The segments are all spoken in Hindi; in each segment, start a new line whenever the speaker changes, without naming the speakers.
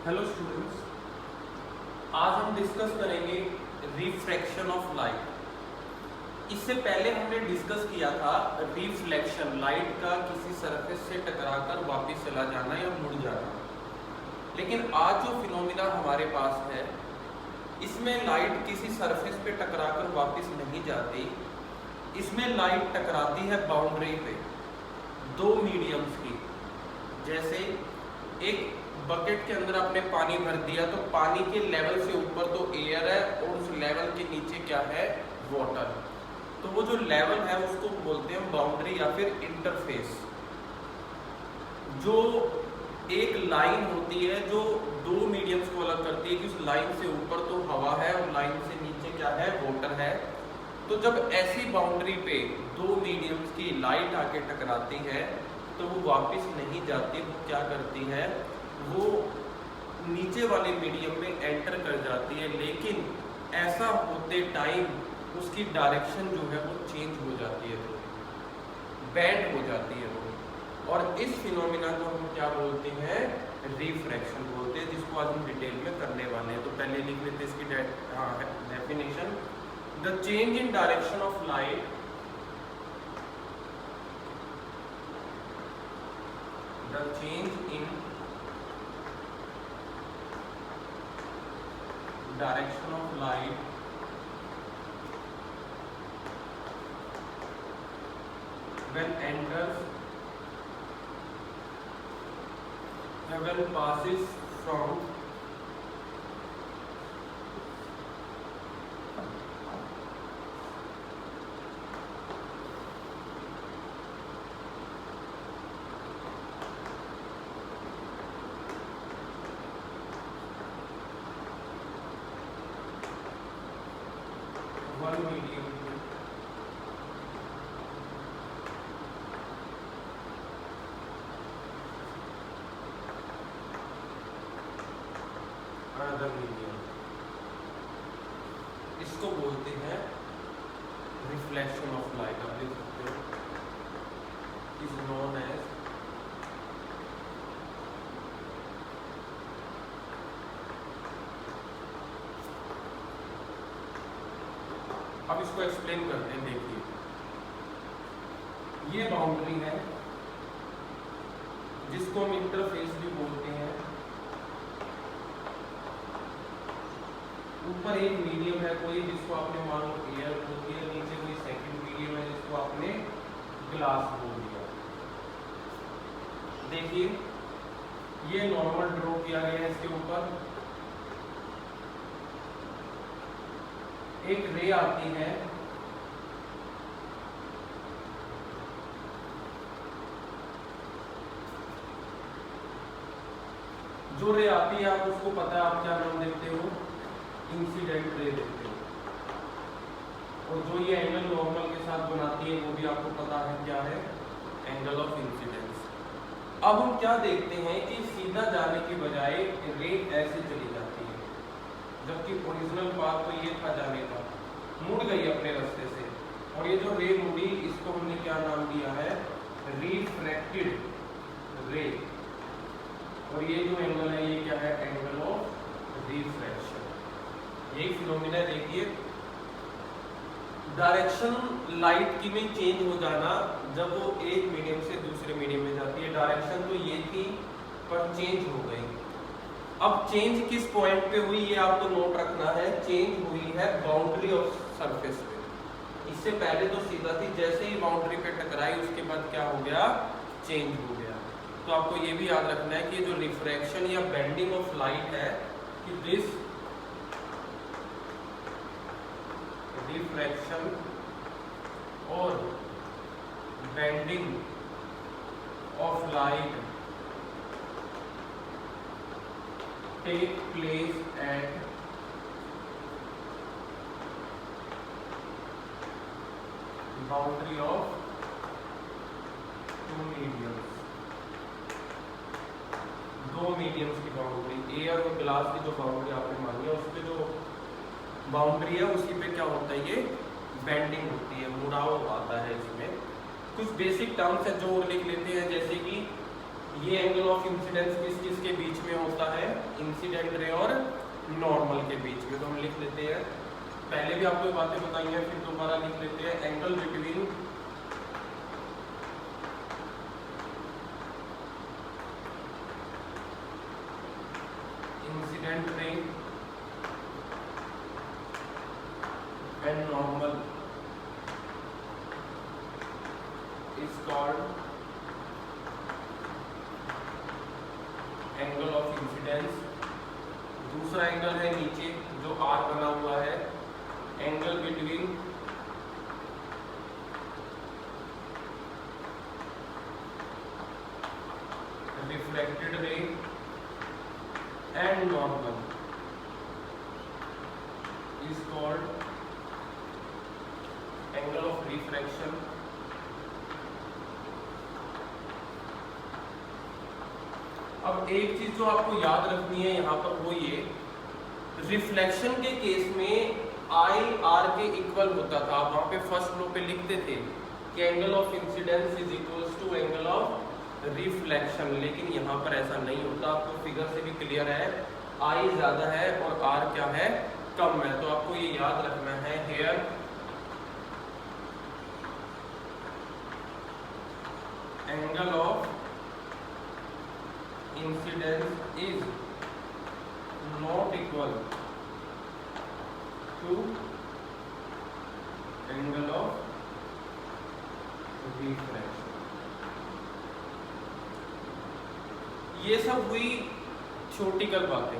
हेलो स्टूडेंट्स, आज हम डिस्कस करेंगे रिफ्रैक्शन ऑफ लाइट। इससे पहले हमने डिस्कस किया था रिफ्लेक्शन, लाइट का किसी सरफेस से टकराकर वापस चला जाना या मुड़ जाना। लेकिन आज जो फिनोमिना हमारे पास है, इसमें लाइट किसी सरफेस पे टकराकर वापस नहीं जाती। इसमें लाइट टकराती है बाउंड्री पे दो मीडियम्स की। जैसे एक बकेट के अंदर आपने पानी भर दिया तो पानी के लेवल से ऊपर तो एयर है और उस लेवल के नीचे क्या है, वाटर। तो वो जो लेवल है उसको बोलते हैं बाउंड्री या फिर इंटरफेस। जो एक लाइन होती है जो दो मीडियम्स को अलग करती है कि उस लाइन से ऊपर तो हवा है और लाइन से नीचे क्या है, वाटर है। तो जब ऐसी बाउंड्री पे दो मीडियम्स की लाइट आके टकराती है तो वो वापस नहीं जाती, वो क्या करती है, वो नीचे वाले मीडियम में एंटर कर जाती है। लेकिन ऐसा होते टाइम उसकी डायरेक्शन जो है वो चेंज हो जाती है, बेंड हो जाती है वो। और इस फिनोमिना को हम क्या बोलते हैं, रिफ्रैक्शन बोलते हैं, जिसको आज हम डिटेल में करने वाले हैं। तो पहले लिख लेते हैं इसकी definition. The change in direction of light, the change in direction of light when passes from one medium to another medium, इसको बोलते हैं रिफ्लेक्शन ऑफ लाइट। आप देख सकते हो, इज नोन एज अब इसको एक्सप्लेन करते हैं। देखिए, ये बाउंड्री है जिसको हम इंटरफेस भी बोलते हैं। ऊपर एक मीडियम है कोई जिसको आपने मान लो एयर बोल दिया, नीचे कोई सेकंड मीडियम है जिसको आपने ग्लास बोल दिया। देखिए, ये नॉर्मल ड्रॉ किया गया है। इसके ऊपर एक रे आती है, जो रे आती है आप उसको पता है, आप क्या नाम देते हो, इंसिडेंट रे देते हो। और जो ये एंगल नॉर्मल के साथ बनाती है वो भी आपको पता है क्या है, एंगल ऑफ इंसिडेंस। अब हम क्या देखते हैं कि सीधा जाने की बजाय रे ऐसे चली जाती है, जबकि ओरिजिनल पाथ तो ये था जाने का, मुड़ गई अपने रास्ते से। और ये जो रे मुड़ी, इसको हमने क्या नाम दिया है, रिफ्रैक्टेड रे। और ये जो एंगल है ये क्या है, एंगल ऑफ रिफ्रैक्शन। यही फिनोमिना। देखिए, डायरेक्शन लाइट की में चेंज हो जाना जब वो एक मीडियम से दूसरे मीडियम में जाती है। डायरेक्शन तो ये थी पर चेंज हो गई। अब चेंज किस पॉइंट पे हुई ये आपको नोट रखना है। चेंज हुई है बाउंड्री ऑफ सरफेस पे। इससे पहले तो सीधा थी, जैसे ही बाउंड्री पे टकराई उसके बाद क्या हो गया, चेंज हो गया। तो आपको ये भी याद रखना है कि जो रिफ्रैक्शन या बेंडिंग ऑफ लाइट है, कि दिस रिफ्रैक्शन और bending of light take place at boundary of two mediums। दो मीडियम्स की बाउंड्री, एयर और ग्लास की जो बाउंड्री आपने मानी है, उसके जो बाउंड्री है उसी पे क्या होता है, ये बेंडिंग होती है, मुड़ाव आता है। इसमें कुछ बेसिक टर्म्स है जो लिख लेते हैं, जैसे कि ये एंगल ऑफ इंसिडेंस किस किस के बीच में होता है, इंसिडेंट रे और नॉर्मल के बीच में। तो हम लिख लेते हैं, पहले भी आपको ये बातें बताई हैं, फिर दोबारा लिख लेते हैं, angle between incident ray and normal is called angle of incidence. दूसरा एंगल है नीचे जो आर बना हुआ है, angle between reflected ray and normal is called angle of refraction. अब एक चीज जो आपको याद रखनी है यहाँ पर वो ये, रिफ्लेक्शन के केस में आई आर के इक्वल होता था। आप वहां पे फर्स्ट लो पे लिखते थे कि angle of incidence is equals to angle of reflection, लेकिन यहाँ पर ऐसा नहीं होता। आपको फिगर से भी क्लियर है, आई ज्यादा है और आर क्या है, कम है। तो आपको ये याद रखना है, here angle of incidence is not equal to angle of refraction. ये सब हुई छोटी कल बातें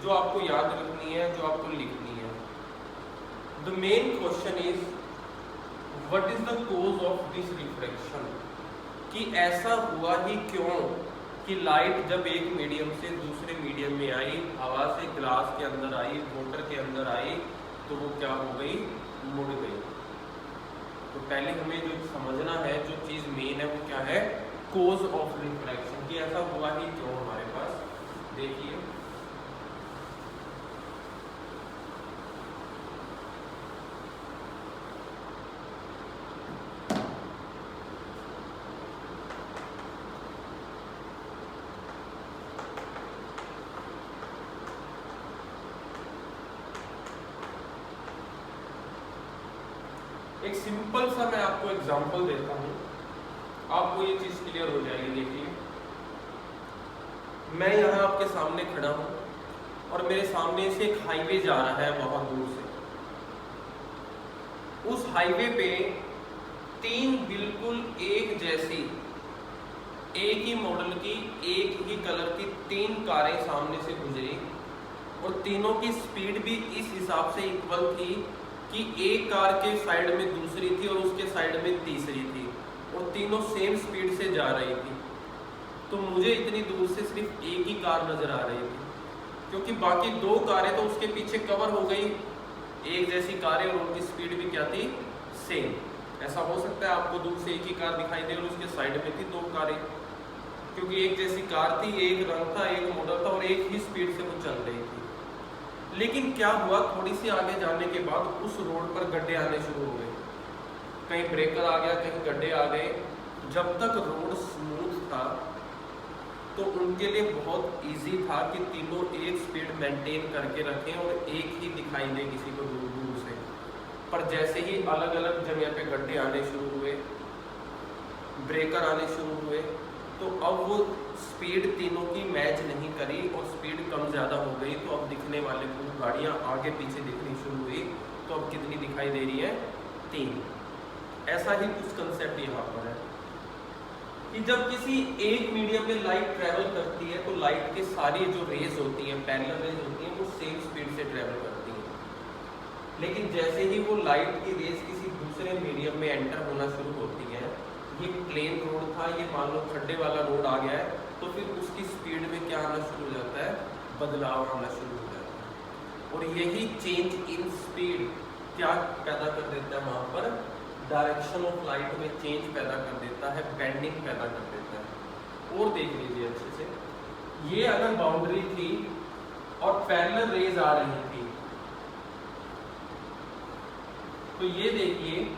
जो आपको याद रखनी है, जो आपको लिखनी है। The main question is what is the cause of this refraction, कि ऐसा हुआ ही क्यों कि लाइट जब एक मीडियम से दूसरे मीडियम में आई, हवा से ग्लास के अंदर आई, वाटर के अंदर आई, तो वो क्या हो गई, मुड़ गई। तो पहले हमें जो समझना है, जो चीज मेन है वो क्या है, कोज ऑफ रिफ्रैक्शन, कि ऐसा हुआ ही क्यों हमारे पास। देखिए एक सिंपल सा मैं आपको एग्जांपल देता हूं, आपको ये चीज क्लियर हो जाएगी। देखिए मैं यहाँ आपके सामने खड़ा हूँ और मेरे सामने से एक हाईवे जा रहा है बहुत दूर से। उस हाईवे पे तीन बिल्कुल एक जैसी, एक ही मॉडल की, एक ही कलर की तीन कारें सामने से गुजरी और तीनों की स्पीड भी इस हिसाब से इक्वल थी कि एक कार के साइड में दूसरी थी और उसके साइड में तीसरी थी और तीनों सेम स्पीड से जा रही थी। तो मुझे इतनी दूर से सिर्फ एक ही कार नजर आ रही थी, क्योंकि बाकी दो कारें तो उसके पीछे कवर हो गई, एक जैसी कारें, और उनकी स्पीड भी क्या थी, सेम। ऐसा हो सकता है आपको दूर से एक ही कार दिखाई दे और उसके साइड में थी दो कारें, क्योंकि एक जैसी कार थी, एक रंग था, एक मॉडल था और एक ही स्पीड से वो चल रही थी। लेकिन क्या हुआ, थोड़ी सी आगे जाने के बाद उस रोड पर गड्ढे आने शुरू हो गए, कहीं ब्रेकर आ गया, कहीं गड्ढे आ गए। जब तक रोड स्मूथ था तो उनके लिए बहुत इजी था कि तीनों एक स्पीड मेंटेन करके रखें और एक ही दिखाई दे किसी को दूर दूर से। पर जैसे ही अलग अलग जगह पे गड्ढे आने शुरू हुए, ब्रेकर आने शुरू हुए, तो अब वो स्पीड तीनों की मैच नहीं करी और स्पीड कम ज़्यादा हो गई। तो अब दिखने वाले कुछ गाड़ियाँ आगे पीछे दिखनी शुरू हुई। तो अब कितनी दिखाई दे रही है, तीन। ऐसा ही कुछ कंसेप्ट यहाँ पर है कि जब किसी एक मीडियम में लाइट ट्रैवल करती है तो लाइट की सारी जो रेज होती हैं, पैरेलल रेज होती हैं, वो सेम स्पीड से ट्रैवल करती हैं। लेकिन जैसे ही वो लाइट की रेज किसी दूसरे मीडियम में एंटर होना शुरू होती है, ये प्लेन रोड था, ये मान लो खड्डे वाला रोड आ गया है, तो फिर उसकी स्पीड में क्या आना शुरू हो जाता है, बदलाव आना शुरू हो जाता है। और यही चेंज इन स्पीड क्या पैदा कर देता है, वहाँ पर डायरेक्शन ऑफ लाइट में चेंज पैदा कर देता है, बेंडिंग पैदा कर देता है। और देख लीजिए अच्छे से, ये अगर बाउंड्री थी और पैरेलल रेज आ रही थी, तो ये देखिए,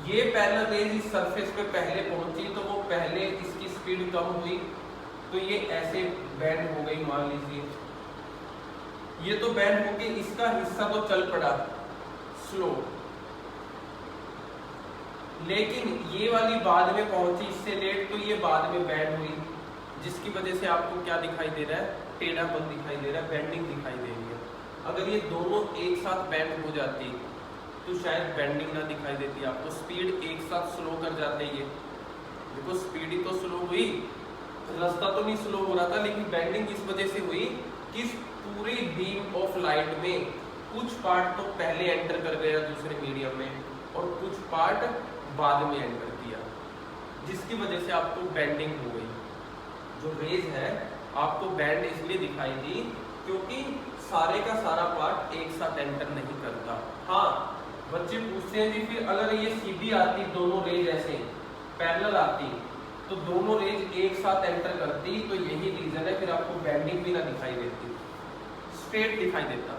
ये पैरेलल रेज इस सरफेस पे पहले पहुंची तो वो पहले इसकी स्पीड कम हुई, तो ये ऐसे बैंड हो गई, मान लीजिए ये तो बैंड हो गई, इसका हिस्सा तो चल पड़ा स्लो, लेकिन ये वाली बाद में पहुंची इससे लेट, तो ये बाद में बैंड हुई, जिसकी वजह से आपको क्या दिखाई दे रहा है, टेढ़ापन दिखाई दे रहा है, बेंडिंग दिखाई दे रही है। अगर ये दोनों एक साथ बैंड हो जाती तो शायद बेंडिंग ना दिखाई देती आपको, स्पीड एक साथ स्लो कर जाते ये, देखो स्पीड ही तो स्लो हुई, रास्ता तो नहीं स्लो हो रहा था, लेकिन बेंडिंग इस वजह से हुई कि पूरी बीम ऑफ लाइट में कुछ पार्ट तो पहले एंटर कर गया दूसरे मीडियम में और कुछ पार्ट बाद में एंटर किया, जिसकी वजह से आपको बेंडिंग हो गई। जो रेज है आपको बैंड इसलिए दिखाई दी क्योंकि सारे का सारा पार्ट एक साथ एंटर नहीं करता। हाँ, बच्चे पूछते हैं जी फिर अगर ये सीधी आती, दोनों रेज ऐसे पैरेलल आती तो दोनों रेज एक साथ एंटर करती, तो यही रीजन है फिर आपको बेंडिंग भी ना दिखाई देती, स्ट्रेट दिखाई देता,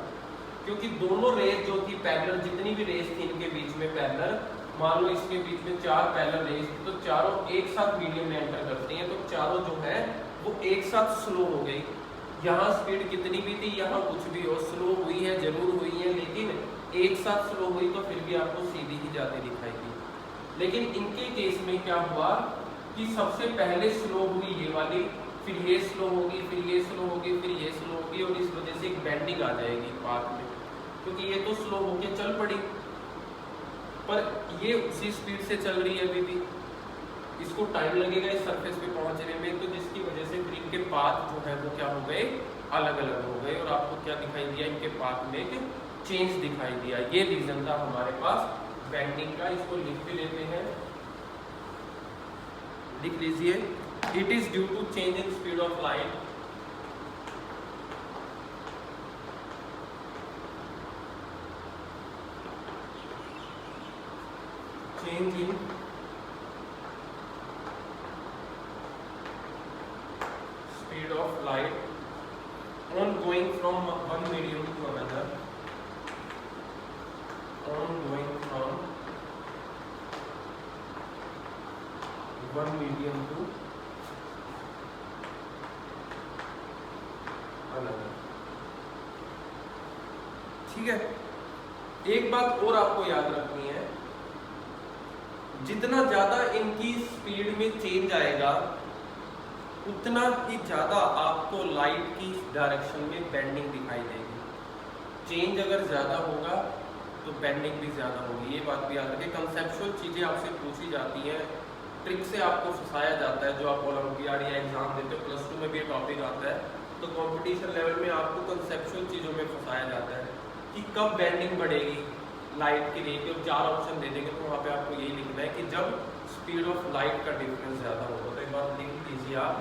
क्योंकि दोनों रेज जो थी पैरेलल, जितनी भी रेज थी इनके बीच में पैरेलल, मान लो इसके बीच में 4 पैरेलल रेज थी तो चारों एक साथ मीडियम में एंटर करती हैं, तो चारों जो है वो एक साथ स्लो हो गई। यहाँ स्पीड कितनी भी थी, यहाँ कुछ भी हो, स्लो हुई है जरूर हुई है, लेकिन एक साथ स्लो हुई तो फिर भी आपको सीधी ही जाती दिखाई दी। लेकिन इनके केस में क्या हुआ कि सबसे पहले स्लो हुई ये वाली, फिर ये स्लो होगी, फिर ये स्लो होगी, फिर ये स्लो होगी, और इस वजह से एक बेंडिंग आ जाएगी पाथ में, क्योंकि ये तो स्लो होके चल पड़ी पर ये उसी स्पीड से चल रही है अभी भी, इसको टाइम लगेगा इस सरफेस पे पहुंचने में, तो जिसकी वजह से फिर इनके पाथ जो है वो क्या हो गए, अलग अलग हो गए, और आपको क्या दिखाई दिया, इनके पाथ में एक चेंज दिखाई दिया। ये रीजन था हमारे पास बेंडिंग का। इसको लिख भी लेते हैं, लिख लीजिए, it is due to change in speed of light change in speed of light on going from one medium to another, on going from one medium to another। ठीक है, एक बात और आपको याद रखनी है, जितना ज्यादा इनकी स्पीड में चेंज आएगा उतना ही ज्यादा आपको लाइट की डायरेक्शन में बेंडिंग दिखाई देगी। चेंज अगर ज्यादा होगा तो बेंडिंग भी ज्यादा होगी, ये बात भी याद रखें। कंसेप्चुअल चीजें आपसे पूछी जाती हैं, ट्रिक से आपको फंसाया जाता है, जो आप ओलंपियाड या एग्जाम देते हो, प्लस 2 में भी टॉपिक आता है, तो कंपटीशन लेवल में आपको कंसेप्चुअल चीजों में फंसाया जाता है कि कब बेंडिंग बढ़ेगी लाइट के लिए, कि 4 ऑप्शन दे देंगे तो वहाँ पे आपको यही लिखना है कि जब स्पीड ऑफ लाइट का डिफरेंस ज़्यादा होगा। तो एक बात लिख लीजिए आप,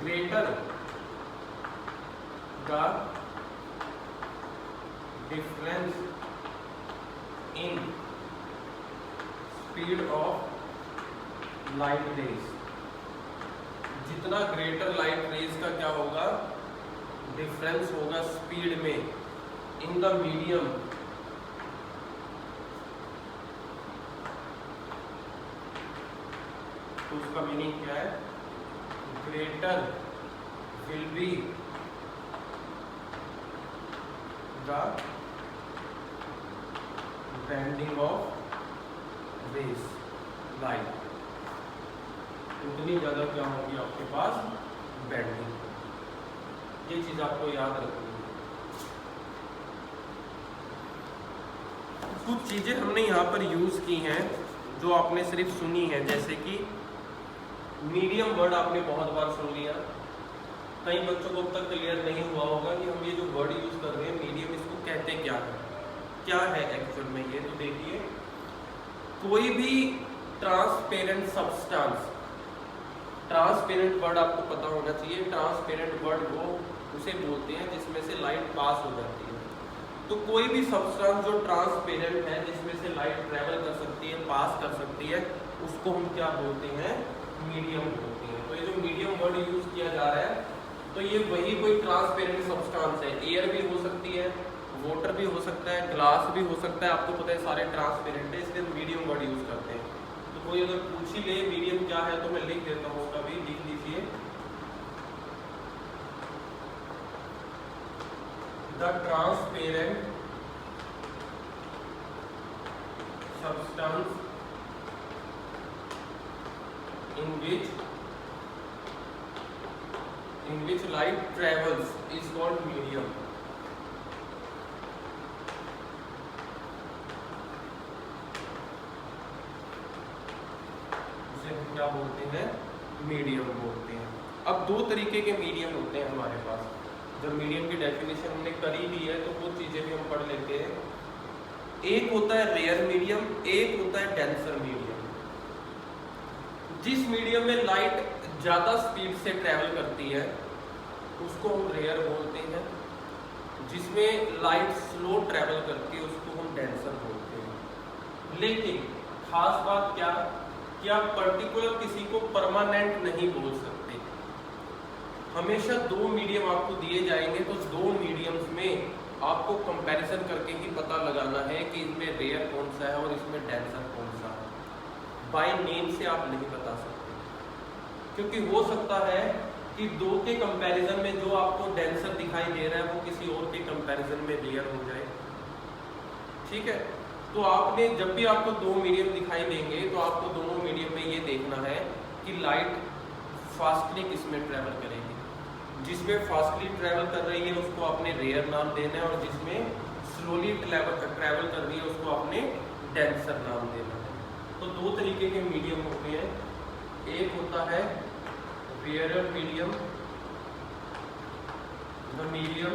greater the difference in speed of light rays, जितना ग्रेटर लाइट रेज का क्या होगा, डिफरेंस होगा स्पीड में इन द मीडियम, तो उसका मीनिंग क्या है, greater will be the bending of rays light, उतनी ज्यादा क्या होगी आपके पास बेंडिंग। ये चीज आपको याद रखनी है। कुछ चीजें हमने यहाँ पर यूज की हैं जो आपने सिर्फ सुनी है, जैसे कि मीडियम वर्ड आपने बहुत बार सुन लिया, कई बच्चों को अब तक क्लियर नहीं हुआ होगा कि हम ये जो वर्ड यूज कर रहे हैं मीडियम, इसको कहते क्या है एक्चुअल में। ये तो देखिए, कोई भी ट्रांसपेरेंट सब्सटेंस, ट्रांसपेरेंट वर्ड आपको पता होना चाहिए, ट्रांसपेरेंट वर्ड को उसे बोलते हैं जिसमें से लाइट पास हो जाती है। तो कोई भी सब्सटेंस जो ट्रांसपेरेंट है, जिसमें से लाइट ट्रेवल कर सकती है, पास कर सकती है, उसको हम क्या बोलते हैं, मीडियम बोलते हैं। तो ये जो मीडियम वर्ड यूज किया जा रहा है, तो ये वही कोई ट्रांसपेरेंट सब्सटेंस है, एयर भी हो सकती है, वाटर भी हो सकता है, ग्लास भी हो सकता है, आपको पता है सारे ट्रांसपेरेंट है, इसलिए मीडियम वर्ड यूज करते हैं। तो कोई अगर पूछ ही ले मीडियम क्या है, तो मैं लिख देता हूँ, कभी लिख लीजिए, the transparent substance in which light travels is called medium. इसे हम क्या बोलते हैं? मीडियम बोलते हैं। अब दो तरीके के मीडियम होते हैं हमारे पास। जब मीडियम की डेफिनेशन हमने कर ही ली है तो कुछ चीजें भी हम पढ़ लेते हैं। एक होता है रेयर मीडियम, एक होता है डेंसर मीडियम। जिस मीडियम में लाइट ज़्यादा स्पीड से ट्रैवल करती है उसको हम रेयर बोलते हैं, जिसमें लाइट स्लो ट्रैवल करती है उसको हम डेंसर बोलते हैं। लेकिन खास बात क्या कि आप पर्टिकुलर किसी को परमानेंट नहीं बोल सकते। हमेशा दो मीडियम आपको दिए जाएंगे तो दो मीडियम्स में आपको कंपैरिजन करके ही पता लगाना है कि इसमें रेयर कौन सा है और इसमें डेंसर कौन सा है। बाय नेम से आप नहीं बता सकते, क्योंकि हो सकता है कि दो के कंपैरिजन में जो आपको डेंसर दिखाई दे रहा है वो किसी और के कंपैरिजन में रेयर हो जाए। ठीक है, तो आपने जब भी आपको दो मीडियम दिखाई देंगे तो आपको दोनों मीडियम में ये देखना है कि लाइट फास्टली किस में ट्रैवल करेगी। जिसमें फास्टली ट्रैवल कर रही है उसको आपने रेयर नाम देना है, और जिसमें स्लोली ट्रैवल कर रही है उसको आपने डेंसर नाम देना है। तो दो तरीके के मीडियम होते हैं। एक होता है rare medium, the medium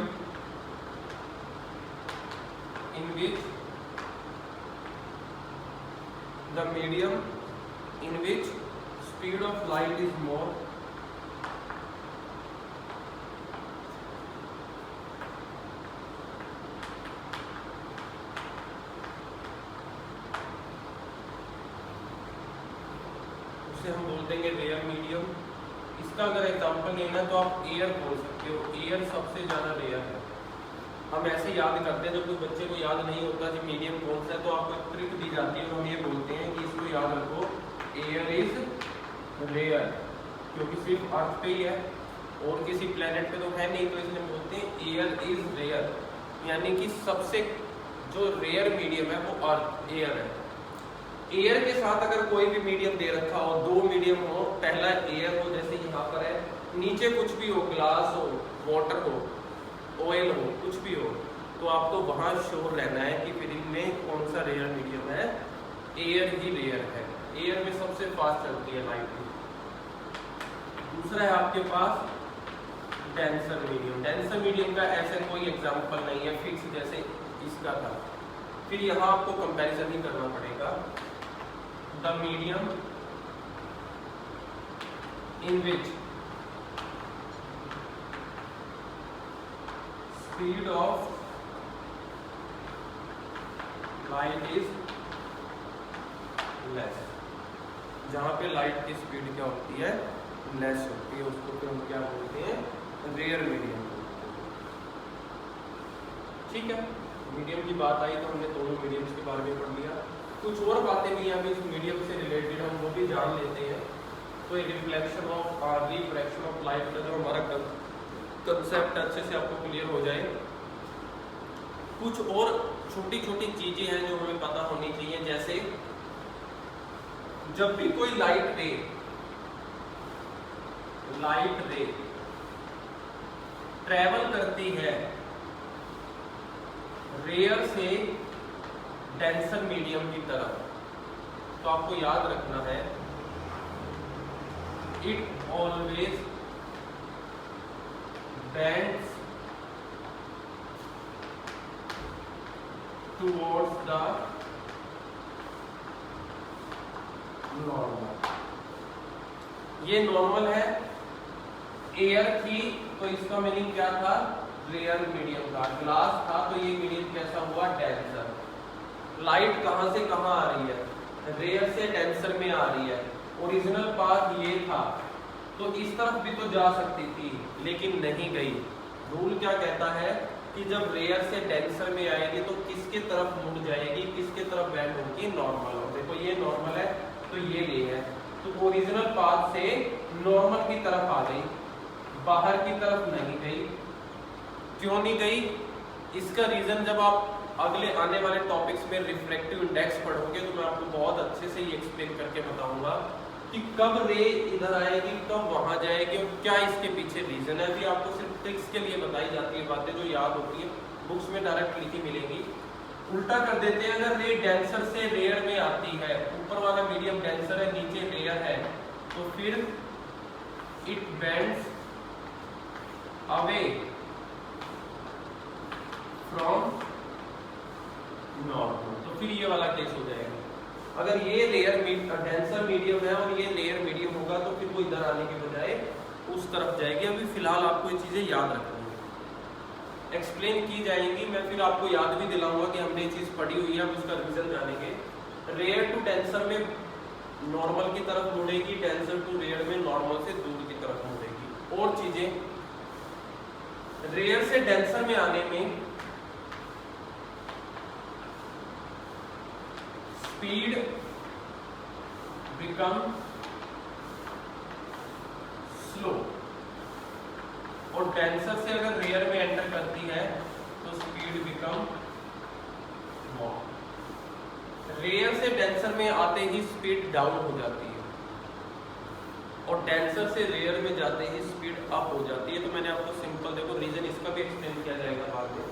in which speed of light is more हम बोल देंगे रेयर मीडियम। इसका अगर एग्जांपल लेना है तो आप एयर बोल सकते हो। एयर सबसे ज़्यादा रेयर है। हम ऐसे याद करते हैं, जब कोई बच्चे को याद नहीं होता कि मीडियम कौन सा है तो आपको एक ट्रिक दी जाती है, हम ये बोलते हैं कि इसको याद रखो, एयर इज रेयर, क्योंकि सिर्फ अर्थ पे ही है और किसी प्लेनेट पे तो है नहीं, तो इसलिए बोलते हैं एयर इज रेयर, यानी कि सबसे जो रेयर मीडियम है वो अर्थ एयर है। एयर के साथ अगर कोई भी मीडियम दे रखा हो, दो मीडियम हो, पहला एयर हो जैसे यहाँ पर है, नीचे कुछ भी हो, ग्लास हो, वाटर हो, ऑयल हो, कुछ भी हो, तो आपको वहाँ श्योर रहना है कि फिर इनमें कौन सा रेयर मीडियम है। एयर ही रेयर है। एयर में सबसे फास्ट चलती है लाइट। दूसरा है आपके पास डेंसर मीडियम। डेंसर मीडियम का ऐसा कोई एग्जाम्पल नहीं है फिक्स जैसे इसका था। फिर यहाँ आपको कंपैरिजन ही करना पड़ेगा। The medium in which speed of light is less, जहां पे लाइट की स्पीड क्या होती है, लेस होती है, उसको फिर हम क्या बोलते हैं, रेयर मीडियम। ठीक है, मीडियम की बात आई तो हमने दोनों मीडियम्स के बारे में पढ़ लिया। कुछ और बातें भी अभी इस मीडियम से रिलेटेड हम वो भी जान लेते हैं। तो reflection of refraction of light का जो हमारा कंसेप्ट अच्छे से आपको क्लियर हो जाए। कुछ और छोटी छोटी चीजें हैं जो हमें पता होनी चाहिए, जैसे जब भी कोई लाइट रे ट्रैवल करती है रेयर से डेंसर मीडियम की तरफ, तो आपको याद रखना है it always bends towards the normal. ये नॉर्मल है, एयर थी तो इसका मीनिंग क्या था, रेयर मीडियम था। ग्लास था तो ये मीडियम कैसा हुआ, डेंसर। लाइट कहां से कहां आ रही है, रेयर से डेंसर में आ रही है। ओरिजिनल पाथ ये था तो इस तरफ भी तो जा सकती थी लेकिन नहीं गई। रूल क्या कहता है कि जब रेयर से डेंसर में आएगी तो किसके तरफ मुड़ जाएगी, किसके तरफ बैंड होगी, नॉर्मल। देखो ये नॉर्मल है तो ये है, तो ओरिजिनल पाथ से नॉर्मल की तरफ आ गई, बाहर की तरफ नहीं गई। क्यों नहीं गई, इसका रीजन जब आप अगले आने वाले टॉपिक्स में रिफ्रैक्टिव इंडेक्स पढ़ोगे तो मैं आपको बहुत अच्छे से ये एक्सप्लेन करके बताऊंगा कि कब रे इधर आएगी, कब वहां जाएगी और क्या इसके पीछे रीजन है। अभी आपको सिर्फ ट्रिक्स के लिए बताई जाती है बातें जो याद होती है, बुक्स में डायरेक्ट लिखी मिलेंगी। उल्टा कर देते हैं, अगर रे डेंसर से रेयर में आती है, ऊपर वाला मीडियम डेंसर है, नीचे रेयर है, तो फिर it bends away from normal. तो फिर ये वाला केस हो जाएगा। अगर ये रेयर डेंसर मीडियम है और ये रेयर मीडियम होगा तो फिर वो इधर आने के बजाय उस तरफ जाएगी। अभी फिलहाल आपको ये चीजें याद रखनी है, एक्सप्लेन की जाएंगी। मैं फिर आपको याद भी दिलाऊंगा कि हमने ये चीज पढ़ी हुई है, हम उसका रीजन जानेंगे। रेयर टू डेंसर में नॉर्मल की तरफ मुड़ेगी, डेंसर टू रेयर में नॉर्मल से दूर की तरफ मुड़ेगी। और चीजें, रेयर से डेंसर में आने में स्पीड बिकम स्लो, और डेंसर से अगर रेयर में एंटर करती है तो स्पीड बिकम स्मॉल। रेयर से डेंसर में आते ही स्पीड डाउन हो जाती है और डेंसर से रेयर में जाते ही स्पीड अप हो जाती है। तो मैंने आपको सिंपल, देखो रीजन इसका भी एक्सप्लेन किया जाएगा बाद में,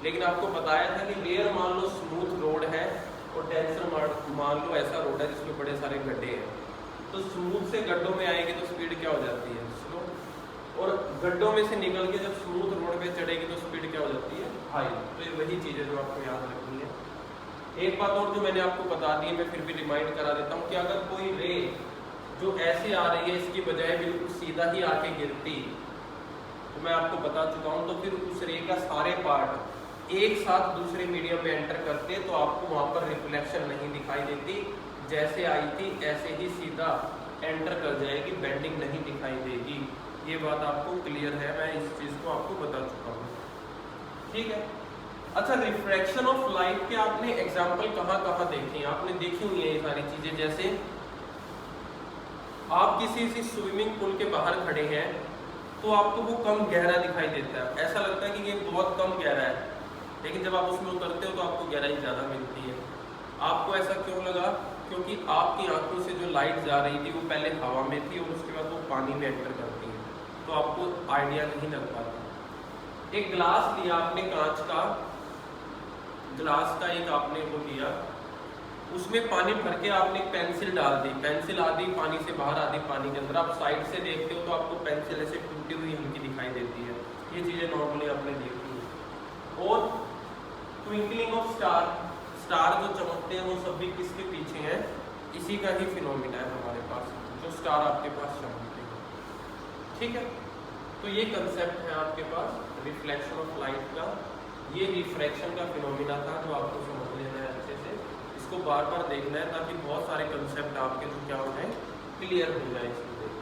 लेकिन आपको बताया था कि रेयर मान लो स्मूथ रोड है और डेंसर मान लो ऐसा रोड है जिसमें बड़े सारे गड्ढे हैं। तो स्मूथ से गड्ढों में आएगी तो स्पीड क्या हो जाती है, स्लो, और गड्ढों में से निकल के जब स्मूथ रोड पे चढ़ेगी तो स्पीड क्या हो जाती है, हाई। तो ये वही चीज़ है जो आपको याद रखनी है। एक बात और जो मैंने आपको बता दी है, मैं फिर भी रिमाइंड करा देता हूँ कि अगर कोई रे जो ऐसे आ रही है इसकी बजाय बिल्कुल सीधा ही आके गिरती, तो मैं आपको बता चुका हूँ, तो फिर उस रे का सारे पार्ट एक साथ दूसरे मीडियम में एंटर करते तो आपको वहां पर रिफ्लेक्शन नहीं दिखाई देती। जैसे आई थी ऐसे ही सीधा एंटर कर जाएगी, बेंडिंग नहीं दिखाई देगी। ये बात आपको क्लियर है, मैं इस चीज को आपको बता चुका हूँ, ठीक है। अच्छा, रिफ्रैक्शन ऑफ लाइट के आपने एग्जाम्पल कहाँ कहाँ देखे हैं? आपने देखी हुई है ये सारी चीजें। जैसे आप किसी स्विमिंग पूल के बाहर खड़े हैं तो आपको वो कम गहरा दिखाई देता है, ऐसा लगता है कि ये बहुत कम गहरा है, लेकिन जब आप उसमें उतरते हो तो आपको गहराई ज़्यादा मिलती है। आपको ऐसा क्यों लगा? क्योंकि आपकी आंखों से जो लाइट जा रही थी वो पहले हवा में थी और उसके बाद वो पानी में एंटर करती है, तो आपको आइडिया नहीं लग पाता। एक ग्लास लिया आपने, कांच का ग्लास का एक आपने वो लिया, उसमें पानी भर के आपने पेंसिल डाल दी, पेंसिल आधी पानी से बाहर आधी पानी के अंदर। आप साइड से देखते हो तो आपको पेंसिल ऐसे टूटी हुई हल्की दिखाई देती है। ये चीज़ें नॉर्मली आपने देखी है। और ट्विंकलिंग ऑफ स्टार, स्टार जो चमकते हैं वो सब भी किसके पीछे हैं? इसी का ही फिनोमिना है हमारे पास, जो स्टार आपके पास चमकते हैं, ठीक है। तो ये कंसेप्ट है आपके पास रिफ्लेक्शन ऑफ लाइट का। ये रिफ्रैक्शन का फिनोमिना था जो आपको समझ लेना है अच्छे से, इसको बार बार देखना है ताकि बहुत सारे कंसेप्ट आपके जो क्या हो जाए, क्लियर हो जाए इसमें।